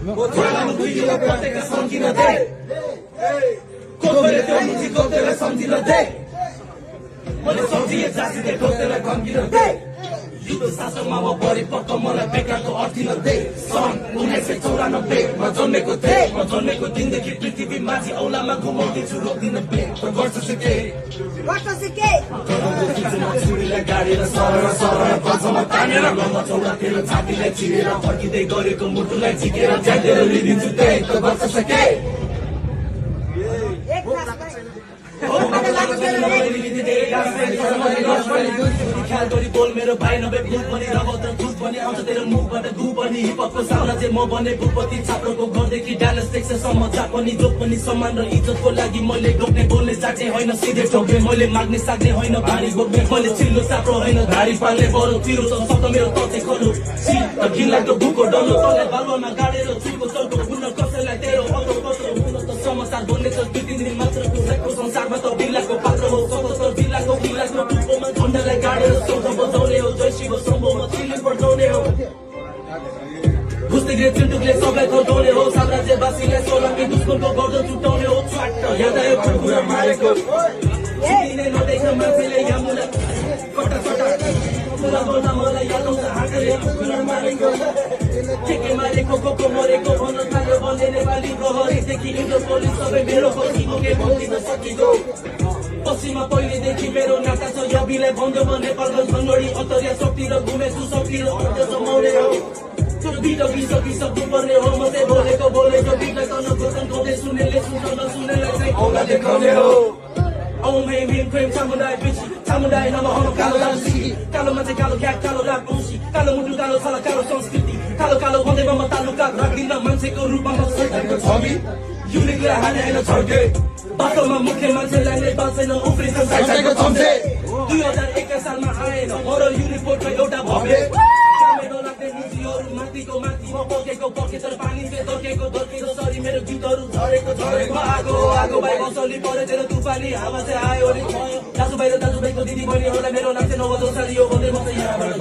Joelano video proteka सम्झिन they कोले त्यो मुजी कोले सम्झिन दे मैले सम्झिए जाति दे कोले कम्किन दे युद्ध शासनमा म परिपक्व मलाई बेकारको अर्थिन दे सन् 1994 म जन्मेको दिनदेखि पृथ्वी माझी औलामा घुमाउँदैछु रोक्दिन बे गर्छ सिके छुरीलाई गाडेर सरर पाछमा तानेर लम्बा चौडातिर छातीलाई चिरेर फर्किँदै गरेको मुटुलाई झिकेर ज्यादेर लिदिन्छु त्यही त गर्छ सके ख्याल गरी बोल मेरो भाइ नभए भूत पनि रगत र झुट पनि आउँछ तेरो मुखबाट धु पनि हिपहपको साम्राज्य म बने भूपति छाप्रोको घरदेखि डायलस टेक्ससम्म जहाँ पनि जो पनि सम्मान र इज्जतको लागि मैले ढोक्ने बोल्ने चाट्ने होइन सिधै ठोक्ने मैले माग्ने साग्ने होइन भारी बोक्ने मैले चिल्लो चाप्रो होइन धारी पाल्ने बरु तिरो त शब्द मेरो तचे खोलो शीत त घिनलाग्दो भूको डल्लो तलाई बालुवामा गाडेर चुको चल्को हुन कसैलाई तेरो अतो कस्तो हुन त समाचार बोल्ने छ 2-3 दिन मात्रको संसारमा त बिलाको पात्र हो 77 बिलाको टुप्पोमा झन्डालाई गाडेर शङ्ख बजाउने हो जय शिव शम्भोमा चिल्ली बजाउने हो घुस्दै गए चिन्टुकले सबलाई थर्काउने हो साम्राज्यवासीलाई सोलामी दुश्मनको गर्दन चुटाउने हो च्वाट्ट याद आयो खुर्खुरा मारेको चिनिने नदेख मान्छेले यहाँ मुला कटा कुरा बोल्दा मलाई याद आउँछ हाँकेर खुर्खुरा मारेको के मारेको को मरेको भन्न थाल्यो भन्ने नेपाली प्रहरीदेखि इन्टर पुलिस सबै मेरो पछि बोके भनिदिन सकिँदो पश्चिममा पहिलेदेखि मेरो नाता छ यबिलाई भन्दैमा नेपालगञ्ज भङ्गडी अन्तर्या शक्ति र घुमेछु शक्ति र अर्थ समाउने हो सक्नुपर्ने हो म चाहिँ बोलेको बिटलाई तन घोषण गाउँदै सुनेले सुन्छ नसुनेलाई चाहिँ औला देखाउने हो ओम हेम हेम प्रेम समुदाय पिछी समुदाय नमः कालो राजसी कालो मान्छे कालो क्याट कालो राजवंशी कालो मुटु कालो छला कालो संस्कृति कालो भन्दैमा म तालुका राख्दिन मान्छेको रूपमा म सैतानको छवि युनिकले हाने होइन छड्के बाटोमा मुख्य मान्छेलाई नै बाँच्दैन उफ्री संसारको चम्चे 2021 सालमा आएन मोरल युनिपोर्टको एउटा भव्य माथिको माथि म पकेको तर पानी दर्केको सरी मेरो गीतहरू झरेको आगो भाइ असली परे तेरो तुफानी हावा चाहिँ आयो दाजुभाइको दिदी बहिनीहरूलाई मेरो नाम चाहिँ नवदो साली हो भन्दै म चाहिँ यहाँबाट